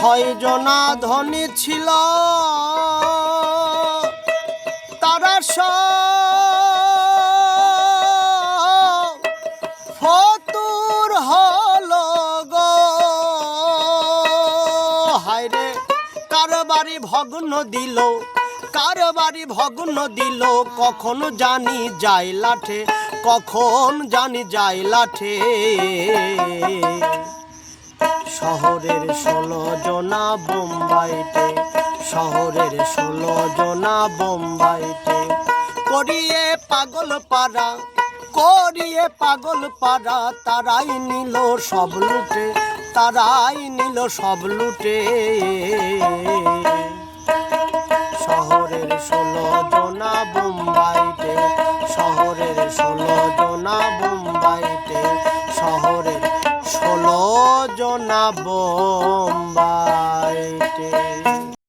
6 জনা ধনী ছিল, তারা সব ফতুর হলো গো। হায়রে কার বাড়ি ভগ্ন দিল, কার বাড়ি ভগ্ন দিল, কখন জানি যায় লাঠে, কখন জানি যায় লাঠে। শহরের 16 জনা বোম্বাইতে, শহরের 16 জনা বোম্বাইতে, করিয়ে পাগল পাড়া, করিয়ে পাগল পাড়া, তারাই নিল সব লুটে, তারাই নিল সব লুটে। শহরের 16 জনা বোম্বাইতে, শহরের 16 জনা বোম্বাইতে, শহরের 16 জনা বোম্বাই।